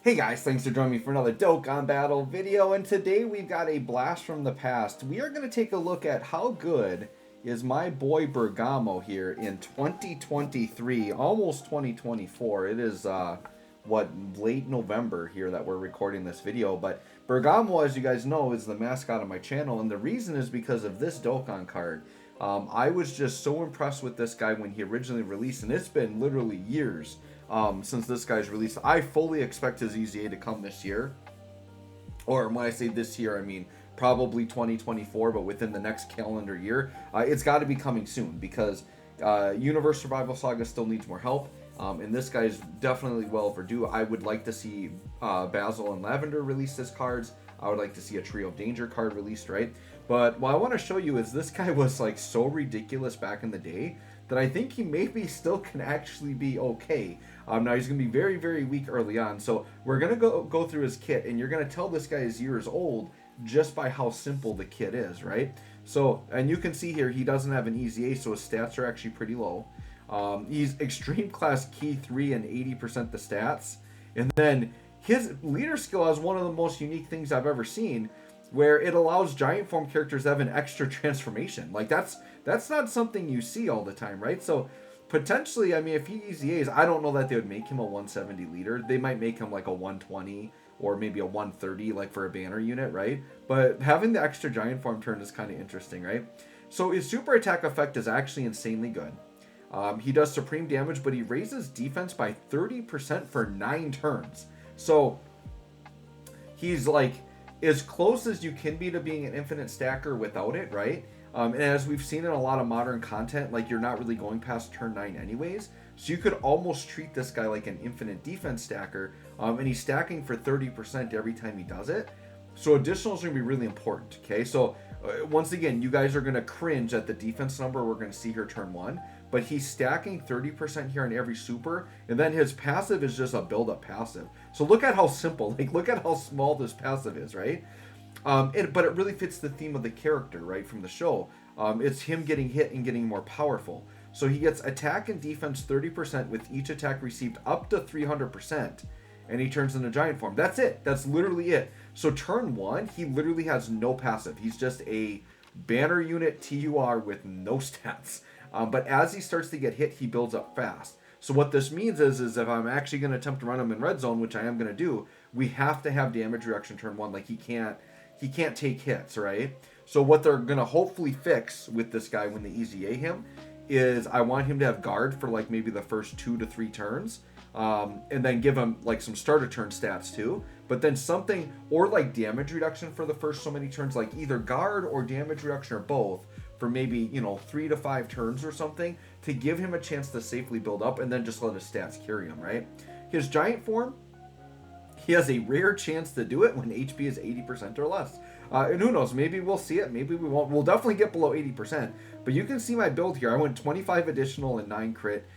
Hey guys, thanks for joining me for another Dokkan Battle video, and today we've got a blast from the past. We are going to take a look at how good is my boy Bergamo here in 2023, almost 2024. It is, late November here that we're recording this video, but Bergamo, as you guys know, is the mascot of my channel, and the reason is because of this Dokkan card. I was just so impressed with this guy when he originally released, and it's been literally years since this guy's released. I fully expect his EZA to come this year. Or when I say this year, I mean probably 2024, but within the next calendar year. It's got to be coming soon because Universe Survival Saga still needs more help. And this guy's definitely well overdue. I would like to see Basil and Lavender release his cards. I would like to see a Trio of Danger card released, right? But what I want to show you is this guy was like so ridiculous back in the day that I think he maybe still can actually be okay. Now he's going to be very, very weak early on. So we're going to go through his kit, and you're going to tell this guy is years old just by how simple the kit is, right? So, and you can see here, he doesn't have an EZA, so his stats are actually pretty low. He's Extreme Class Key 3 and 80% the stats. And then his leader skill has one of the most unique things I've ever seen, where it allows giant form characters to have an extra transformation. Like that's not something you see all the time, right? So potentially, I mean, if he EZAs, I don't know that they would make him a 170 leader. They might make him like a 120 or maybe a 130, like for a banner unit, right? But having the extra giant form turn is kind of interesting, right? So his super attack effect is actually insanely good. He does supreme damage, but he raises defense by 30% for 9 turns. So he's like as close as you can be to being an infinite stacker without it, right? And as we've seen in a lot of modern content, like you're not really going past turn 9 anyways. So you could almost treat this guy like an infinite defense stacker, and he's stacking for 30% every time he does it. So additionals are going to be really important, okay? So once again, you guys are going to cringe at the defense number we're going to see here turn 1. But he's stacking 30% here on every super, and then his passive is just a build-up passive. So look at how simple, like look at how small this passive is, right? But it really fits the theme of the character, right, from the show. It's him getting hit and getting more powerful. So he gets attack and defense 30% with each attack received up to 300%, and he turns into giant form. That's it. That's literally it. So turn 1, he literally has no passive. He's just a banner unit TUR with no stats. But as he starts to get hit, he builds up fast. So what this means is if I'm actually going to attempt to run him in red zone, which I am going to do, we have to have damage reduction turn 1. Like he can't take hits, right? So what they're going to hopefully fix with this guy when they EZA him is I want him to have guard for like maybe the first 2 to 3 turns. And then give him like some starter turn stats too. But then something, or like damage reduction for the first so many turns, like either guard or damage reduction or both, for maybe, 3 to 5 turns or something, to give him a chance to safely build up, and then just let his stats carry him, right? His giant form, he has a rare chance to do it when HP is 80% or less. And who knows, maybe we'll see it, maybe we won't. We'll definitely get below 80%. But you can see my build here. I went 25 additional and 9 crit.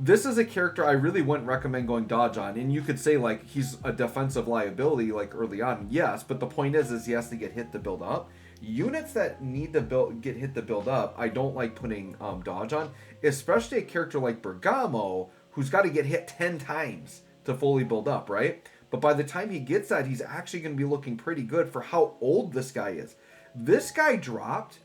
This is a character I really wouldn't recommend going dodge on. And you could say, like, he's a defensive liability, like, early on. Yes, but the point is he has to get hit to build up. Units that need to get hit to build up, I don't like putting dodge on, especially a character like Bergamo, who's got to get hit 10 times to fully build up, right? But by the time he gets that, he's actually going to be looking pretty good for how old this guy is. This guy dropped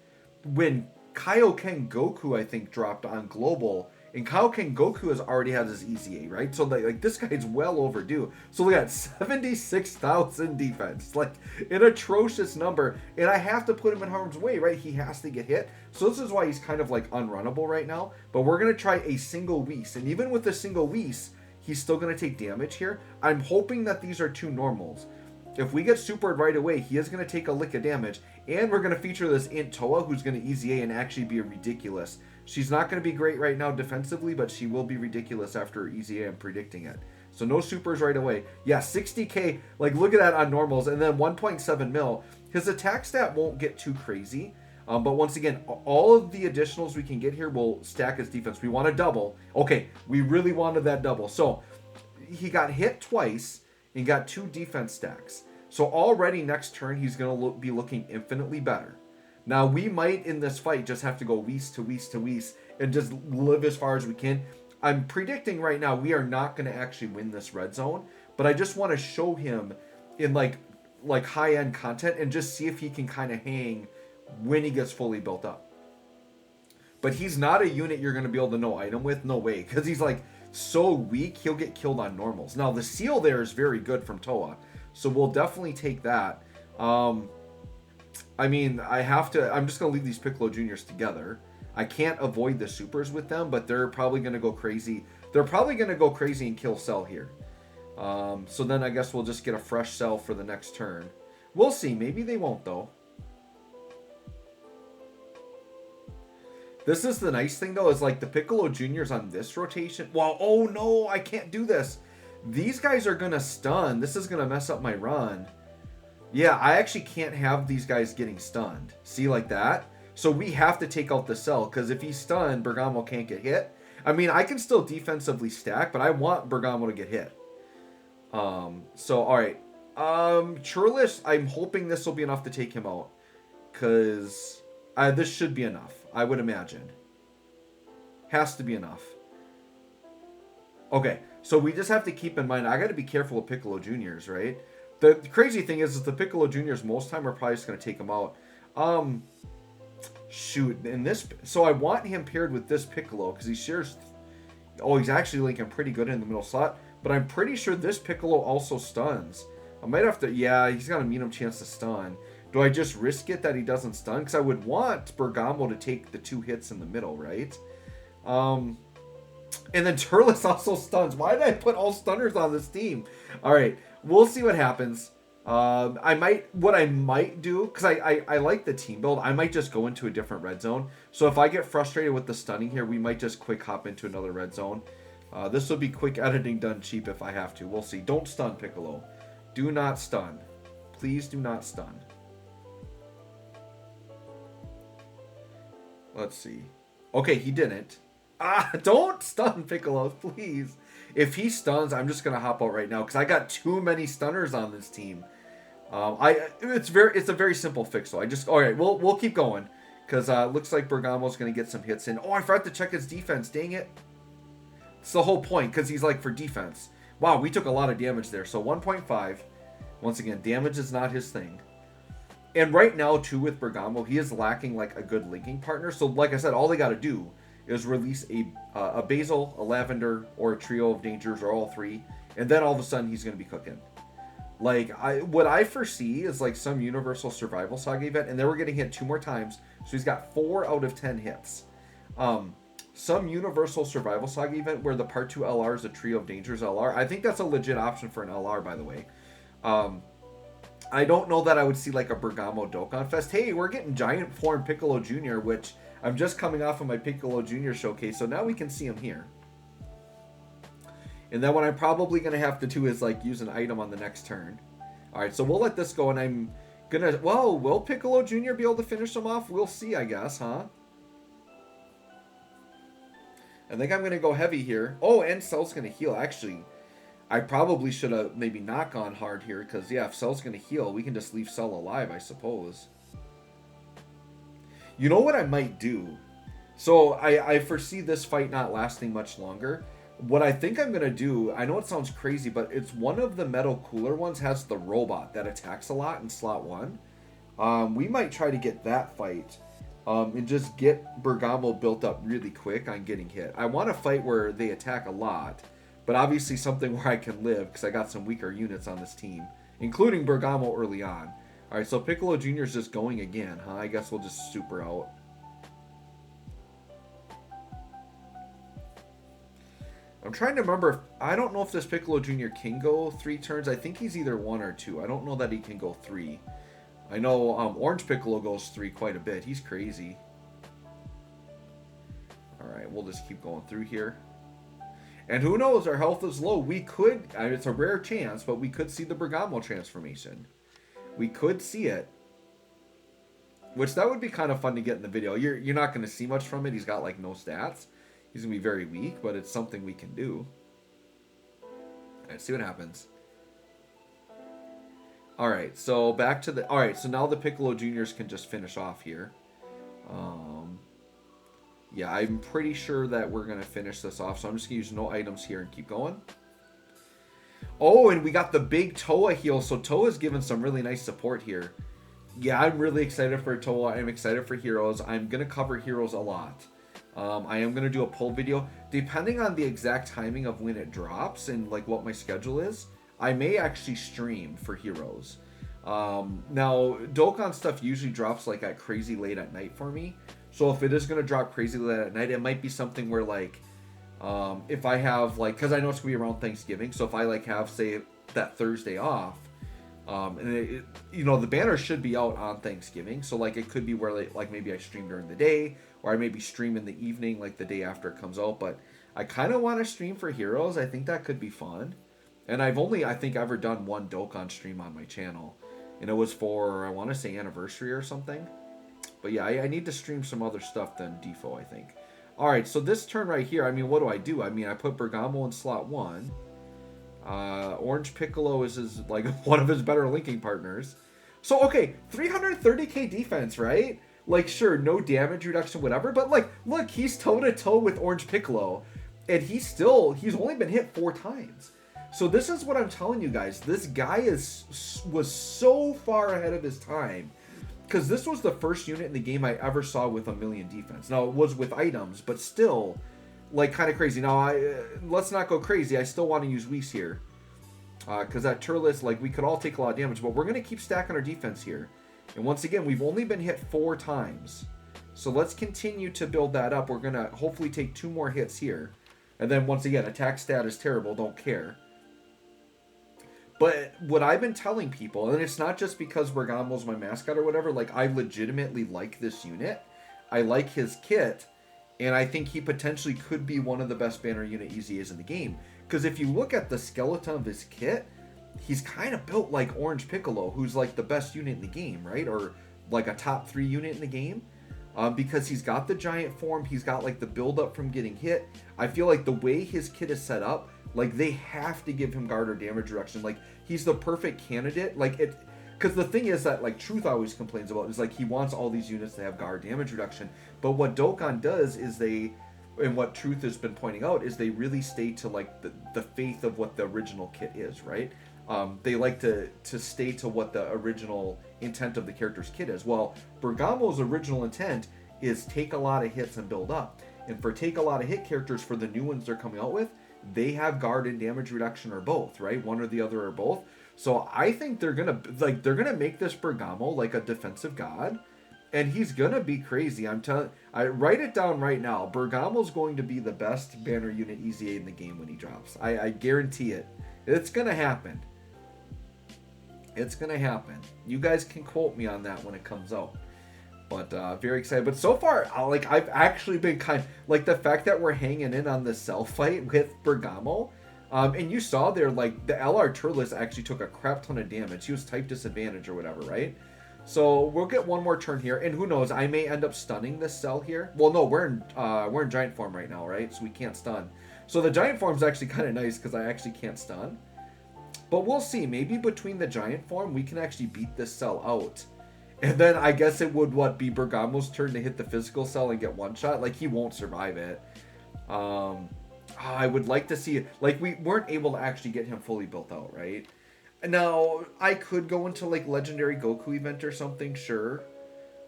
when Kaioken Goku, I think, dropped on Global. And Kaioken Goku has already had his EZA, right? So like this guy's well overdue. So we got 76,000 defense, like an atrocious number. And I have to put him in harm's way, right? He has to get hit. So this is why he's kind of like unrunnable right now. But we're going to try a single Whis. And even with a single Whis, he's still going to take damage here. I'm hoping that these are 2 normals. If we get supered right away, he is going to take a lick of damage. And we're going to feature this Int Toa, who's going to EZA and actually be ridiculous. She's not going to be great right now defensively, but she will be ridiculous after EZA. I'm predicting it. So no supers right away. Yeah, 60k. Like, look at that on normals. And then 1.7 mil. His attack stat won't get too crazy. But once again, all of the additionals we can get here will stack his defense. We want a double. Okay, we really wanted that double. So he got hit twice and got 2 defense stacks. So already next turn, he's going to be looking infinitely better. Now, we might, in this fight, just have to go Whis to Whis to Whis and just live as far as we can. I'm predicting right now we are not going to actually win this red zone, but I just want to show him in like high-end content and just see if he can kind of hang when he gets fully built up. But he's not a unit you're going to be able to no item with, no way, because he's like so weak, he'll get killed on normals. Now the seal there is very good from Toa, so we'll definitely take that. I mean, I'm just going to leave these Piccolo Juniors together. I can't avoid the supers with them, but they're probably going to go crazy. They're probably going to go crazy and kill Cell here. So then I guess we'll just get a fresh Cell for the next turn. We'll see. Maybe they won't, though. This is the nice thing, though, is like the Piccolo Juniors on this rotation. Well, oh no, I can't do this. These guys are going to stun. This is going to mess up my run. Yeah, I actually can't have these guys getting stunned. See, like that? So we have to take out the Cell, because if he's stunned, Bergamo can't get hit. I mean, I can still defensively stack, but I want Bergamo to get hit. So, alright. Churlish, I'm hoping this will be enough to take him out. Because this should be enough, I would imagine. Has to be enough. Okay, so we just have to keep in mind, I got to be careful with Piccolo Juniors, right? The crazy thing is the Piccolo Juniors most time are probably just going to take him out. Shoot, in this, so I want him paired with this Piccolo because he shares. Oh, he's actually linking pretty good in the middle slot, but I'm pretty sure this Piccolo also stuns. I might have to. Yeah, he's got a medium chance to stun. Do I just risk it that he doesn't stun? Because I would want Bergamo to take the 2 hits in the middle, right? And then Turles also stuns. Why did I put all stunners on this team? All right, we'll see what happens. What I might do, because I like the team build, I might just go into a different red zone. So if I get frustrated with the stunning here, we might just quick hop into another red zone. This will be quick editing done cheap if I have to. We'll see. Don't stun, Piccolo. Do not stun. Please do not stun. Let's see. Okay, he didn't. Don't stun, Piccolo, please. If he stuns, I'm just gonna hop out right now because I got too many stunners on this team. It's a very simple fix though. All right, we'll keep going because looks like Bergamo's gonna get some hits in. Oh, I forgot to check his defense. Dang it! It's the whole point because he's like for defense. Wow, we took a lot of damage there. So 1.5. Once again, damage is not his thing. And right now too with Bergamo, he is lacking like a good linking partner. So like I said, all they got to do is release a Basil, a Lavender, or a trio of dangers, or all 3, and then all of a sudden he's going to be cooking. Like, what I foresee is like some Universal Survival Saga event, and then we're getting hit 2 more times, so he's got 4 out of 10 hits. Some Universal Survival Saga event where the Part 2 LR is a trio of dangers LR. I think that's a legit option for an LR, by the way. I don't know that I would see like a Bergamo Dokkan Fest. Hey, we're getting Giant Form Piccolo Jr., which I'm just coming off of my Piccolo Jr. showcase, so now we can see him here. And then what I'm probably going to have to do is like use an item on the next turn. Alright, so we'll let this go, and I'm going to... Whoa, will Piccolo Jr. be able to finish him off? We'll see, I guess, huh? I think I'm going to go heavy here. Oh, and Cell's going to heal. Actually, I probably should have maybe not gone hard here, because, yeah, if Cell's going to heal, we can just leave Cell alive, I suppose. You know what I might do? So I foresee this fight not lasting much longer. What I think I'm going to do, I know it sounds crazy, but it's one of the metal cooler ones has the robot that attacks a lot in slot 1. We might try to get that fight and just get Bergamo built up really quick on getting hit. I want a fight where they attack a lot, but obviously something where I can live because I got some weaker units on this team, including Bergamo early on. Alright, so Piccolo Jr. is just going again, huh? I guess we'll just super out. I'm trying to remember. I don't know if this Piccolo Jr. can go 3 turns. I think he's either 1 or 2. I don't know that he can go 3. I know Orange Piccolo goes 3 quite a bit. He's crazy. Alright, we'll just keep going through here. And who knows? Our health is low. We could... I mean, it's a rare chance, but we could see the Bergamo transformation. We could see it. Which, that would be kind of fun to get in the video. You're not going to see much from it. He's got, like, no stats. He's going to be very weak, but it's something we can do. Alright, see what happens. Alright, so back to the... Alright, so now the Piccolo Juniors can just finish off here. Yeah, I'm pretty sure that we're going to finish this off, so I'm just going to use no items here and keep going. Oh, and we got the big Toa heal. So Toa's given some really nice support here. Yeah, I'm really excited for Toa. I'm excited for heroes. I'm going to cover heroes a lot. I am going to do a pull video. Depending on the exact timing of when it drops and like what my schedule is, I may actually stream for heroes. Now, Dokkan stuff usually drops like at crazy late at night for me. So if it is going to drop crazy late at night, it might be something where like, if I have like, because I know it's going to be around Thanksgiving. So if I like have, say, that Thursday off, and you know, the banner should be out on Thanksgiving. So like it could be where like maybe I stream during the day, or I maybe stream in the evening, like the day after it comes out. But I kind of want to stream for heroes. I think that could be fun. And I've only, I think, ever done one Dokkan stream on my channel. And it was for, I want to say, anniversary or something. But yeah, I need to stream some other stuff than DFFOO, I think. Alright, so this turn right here, I mean, what do? I mean, I put Bergamo in slot 1. Orange Piccolo is his, like, one of his better linking partners. So, okay, 330k defense, right? Like, sure, no damage reduction, whatever. But, like, look, he's toe-to-toe with Orange Piccolo. And he's only been hit 4 times. So this is what I'm telling you guys. This guy was so far ahead of his time. Because this was the first unit in the game I ever saw with 1,000,000 defense. Now, it was with items, but still, like, kind of crazy. Now, let's not go crazy. I still want to use Whis here. Because that Turles, like, we could all take a lot of damage. But we're going to keep stacking our defense here. And once again, we've only been hit 4 times. So let's continue to build that up. We're going to hopefully take 2 more hits here. And then, once again, attack stat is terrible. Don't care. But what I've been telling people, and it's not just because Bergamo's my mascot or whatever, like, I legitimately like this unit. I like his kit, and I think he potentially could be one of the best banner unit EZAs in the game. Because if you look at the skeleton of his kit, he's kind of built like Orange Piccolo, who's like the best unit in the game, right? Or like a top 3 unit in the game. Because he's got the giant form, he's got like the build up from getting hit. I feel like the way his kit is set up, like, they have to give him guard or damage reduction. Like, he's the perfect candidate. Like, because the thing is that, like, Truth always complains about is, like, he wants all these units to have guard damage reduction. But what Dokkan does is and what Truth has been pointing out, is they really stay to, like, the faith of what the original kit is, right? They like to stay to what the original intent of the character's kit is. Well, Bergamo's original intent is take a lot of hits and build up. And for take a lot of hit characters, for the new ones they're coming out with, they have guard and damage reduction or both, right? One or the other or both. So I think they're gonna make this Bergamo like a defensive god, and he's gonna be crazy. I write it down right now. Bergamo's going to be the best banner unit EZA in the game when he drops. I guarantee it. It's gonna happen. It's gonna happen. You guys can quote me on that when it comes out. But very excited. But so far, like, I've actually been like, the fact that we're hanging in on the cell fight with Bergamo. And you saw there, like, the LR Turles actually took a crap ton of damage. He was type disadvantage or whatever, right? So we'll get one more turn here. And who knows, I may end up stunning this cell here. Well, no, we're in giant form right now, right? So we can't stun. So the giant form's actually kind of nice because I actually can't stun. But we'll see. Maybe between the giant form, we can actually beat this cell out. And then I guess it would, be Bergamo's turn to hit the physical cell and get one shot. Like, he won't survive it. I would like to see it. Like, we weren't able to actually get him fully built out, right? Now, I could go into, like, Legendary Goku event or something, sure.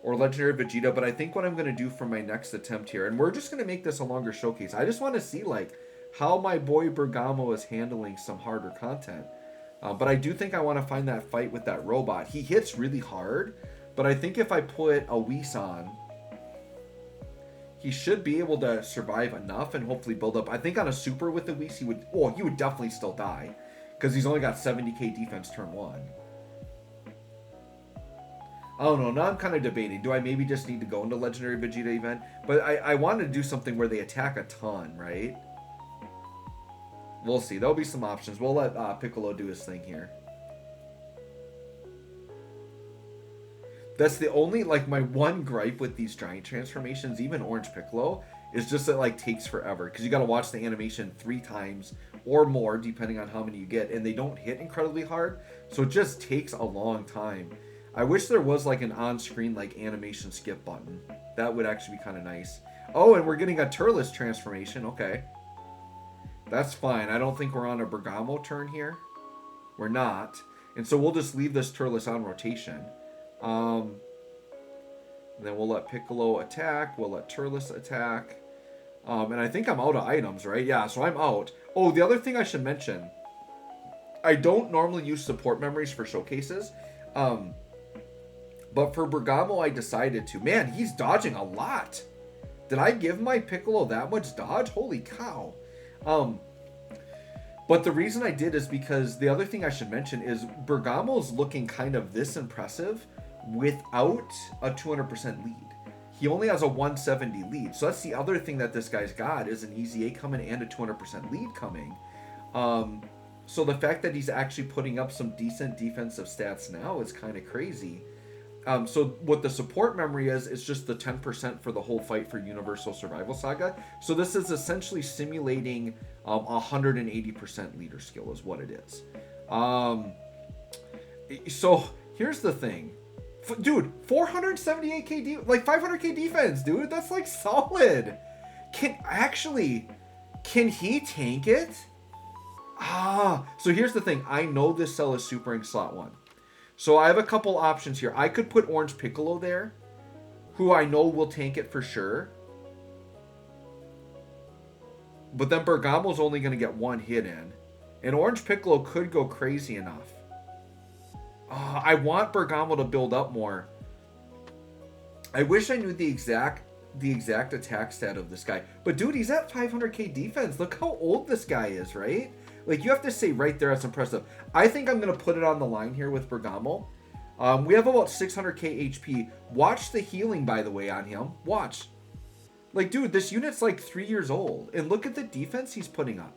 Or Legendary Vegeta. But I think what I'm going to do for my next attempt here, and we're just going to make this a longer showcase. I just want to see, like, how my boy Bergamo is handling some harder content. But I do think I want to find that fight with that robot. He hits really hard. But I think if I put a Whis on, he should be able to survive enough and hopefully build up. I think on a super with the Whis, he would definitely still die. Because he's only got 70k defense turn 1. I don't know. Now I'm kind of debating. Do I maybe just need to go into Legendary Vegeta event? But I wanted to do something where they attack a ton, right? We'll see. There'll be some options. We'll let Piccolo do his thing here. That's the only, like, my one gripe with these giant transformations, even Orange Piccolo, is just that, like, takes forever. Because you got to watch the animation 3 times or more, depending on how many you get. And they don't hit incredibly hard, so it just takes a long time. I wish there was, like, an on-screen, like, animation skip button. That would actually be kind of nice. Oh, and we're getting a Turles transformation. Okay. That's fine. I don't think we're on a Bergamo turn here. We're not. And so we'll just leave this Turles on rotation. Then we'll let Piccolo attack. We'll let Turles attack. And I think I'm out of items, right? Yeah, so I'm out. Oh, the other thing I should mention. I don't normally use support memories for showcases. But for Bergamo, I decided to. Man, he's dodging a lot. Did I give my Piccolo that much dodge? Holy cow. But the reason I did is because the other thing I should mention is Bergamo's looking kind of this impressive without a 200% lead. He only has a 170 lead. So that's the other thing that this guy's got is an easy 8 coming and a 200% lead coming. So the fact that he's actually putting up some decent defensive stats now is kind of crazy. So what the support memory is just the 10% for the whole fight for Universal Survival Saga. So this is essentially simulating 180% leader skill is what it is. So here's the thing. Dude, 478k, like 500k defense, dude. That's like solid. Can he tank it? So here's the thing. I know this cell is supering slot 1. So I have a couple options here. I could put Orange Piccolo there, who I know will tank it for sure. But then Bergamo's only going to get 1 hit in. And Orange Piccolo could go crazy enough. I want Bergamo to build up more. I wish I knew the exact attack stat of this guy. But dude, he's at 500k defense. Look how old this guy is, right? Like, you have to say right there, that's impressive. I think I'm going to put it on the line here with Bergamo. We have about 600k HP. Watch the healing, by the way, on him. Watch. Like, dude, this unit's like 3 years old. And look at the defense he's putting up.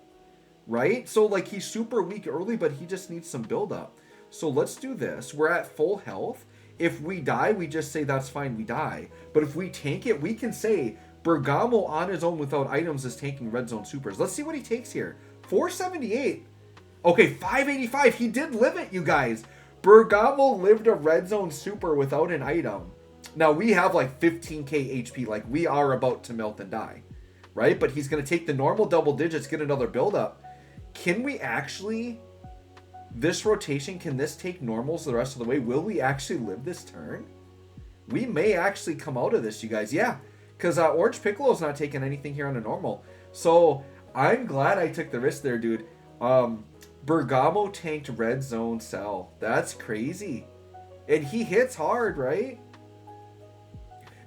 Right? So, like, he's super weak early, but he just needs some build-up. So let's do this. We're at full health. If we die, we just say that's fine, we die. But if we tank it, we can say Bergamo on his own without items is tanking red zone supers. Let's see what he takes here. 478. Okay, 585. He did live it, you guys. Bergamo lived a red zone super without an item. Now, we have like 15k HP. Like, we are about to melt and die. Right? But he's going to take the normal double digits, get another build up. Can we actually... This rotation, can this take normals the rest of the way? Will we actually live this turn? We may actually come out of this, you guys. Yeah, because Orange Piccolo's not taking anything here on a normal. So I'm glad I took the risk there, dude. Bergamo tanked red zone cell. That's crazy. And he hits hard, right?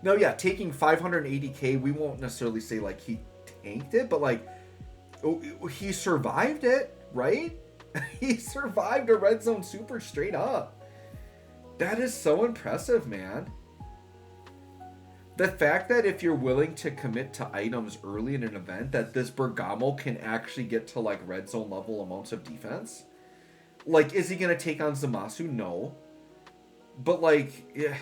Now, yeah, taking 580k, we won't necessarily say, like, he tanked it, but, like, he survived it, right? He survived a red zone super straight up. That is so impressive, man. The fact that if you're willing to commit to items early in an event, that this Bergamo can actually get to like red zone level amounts of defense. Like, is he going to take on Zamasu? No. But like, yeah,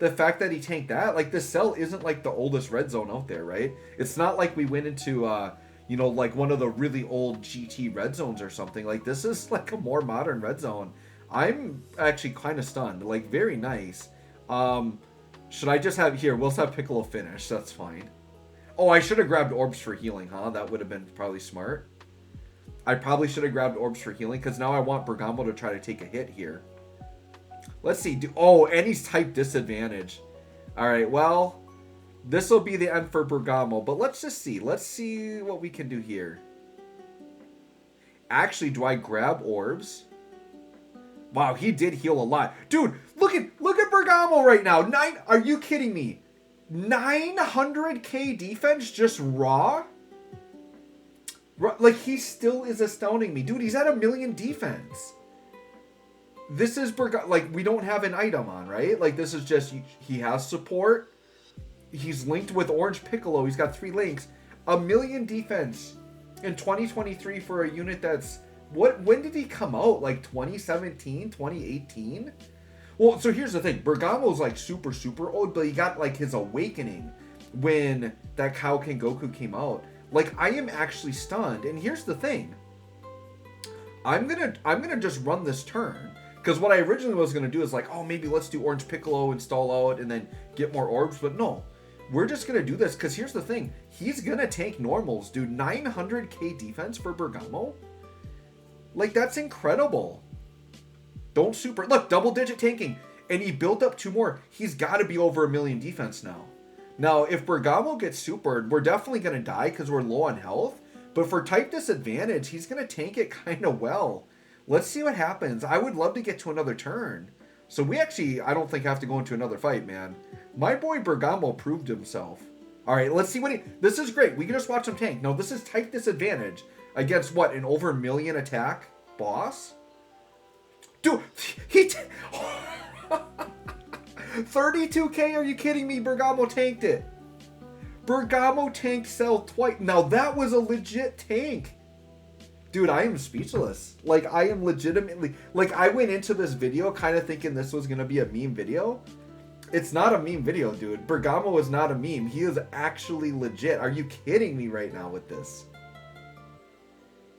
the fact that he tanked that, like, this cell isn't like the oldest red zone out there, right? It's not like we went into, you know, like one of the really old GT red zones or something. Like, this is like a more modern red zone. I'm actually kind of stunned. Like, very nice. Should I just have... Here, we'll have Piccolo finish. That's fine. Oh, I should have grabbed orbs for healing, huh? That would have been probably smart. I probably should have grabbed orbs for healing, because now I want Bergamo to try to take a hit here. Let's see. Oh, and he's type disadvantage. All right, well... This will be the end for Bergamo, but let's just see. Let's see what we can do here. Actually, do I grab orbs? Wow, he did heal a lot. Dude, look at Bergamo right now. Are you kidding me? 900k defense just raw? Like, he still is astounding me. Dude, he's at 1 million defense. This is Bergamo. Like, we don't have an item on, right? Like, this is just, he has support. He's linked with Orange Piccolo. He's got 3 links. 1 million defense in 2023 for a unit that's... When did he come out? Like 2017, 2018? Well, so here's the thing. Bergamo's like super, super old, but he got like his awakening when that Kaioken Goku came out. Like, I am actually stunned. And here's the thing. I'm gonna just run this turn. Because what I originally was gonna do is like, oh, maybe let's do Orange Piccolo, install out, and then get more orbs. But no. We're just going to do this because here's the thing. He's going to tank normals, dude. 900k defense for Bergamo? Like, that's incredible. Don't super. Look, double-digit tanking. And he built up 2 more. He's got to be over 1 million defense now. Now, if Bergamo gets supered, we're definitely going to die because we're low on health. But for type disadvantage, he's going to tank it kind of well. Let's see what happens. I would love to get to another turn. So we actually, I don't think, have to go into another fight, man. My boy Bergamo proved himself. All right, let's see what he... This is great. We can just watch him tank. No, this is type disadvantage against, what, an over 1 million attack boss? Dude, he... 32k, are you kidding me? Bergamo tanked it. Bergamo tanked Cell twice. Now that was a legit tank. Dude, I am speechless. Like, I am legitimately... Like, I went into this video kind of thinking this was going to be a meme video. It's not a meme video, dude. Bergamo is not a meme. He is actually legit. Are you kidding me right now with this?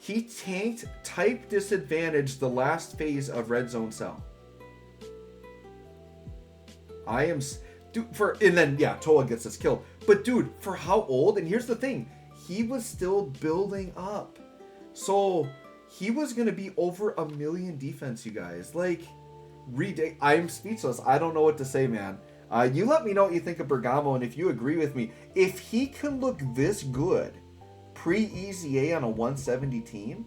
He tanked type disadvantage the last phase of Red Zone Cell. I am... Dude, and then, yeah, Toa gets us killed. But, dude, for how old? And here's the thing. He was still building up. So, he was going to be over 1 million defense, you guys. Like, I'm speechless. I don't know what to say, man. You let me know what you think of Bergamo, and if you agree with me. If he can look this good pre-EZA on a 170 team,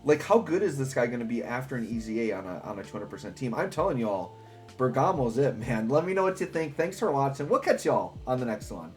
like, how good is this guy going to be after an EZA on a 200% team? I'm telling y'all, Bergamo's it, man. Let me know what you think. Thanks for watching. We'll catch y'all on the next one.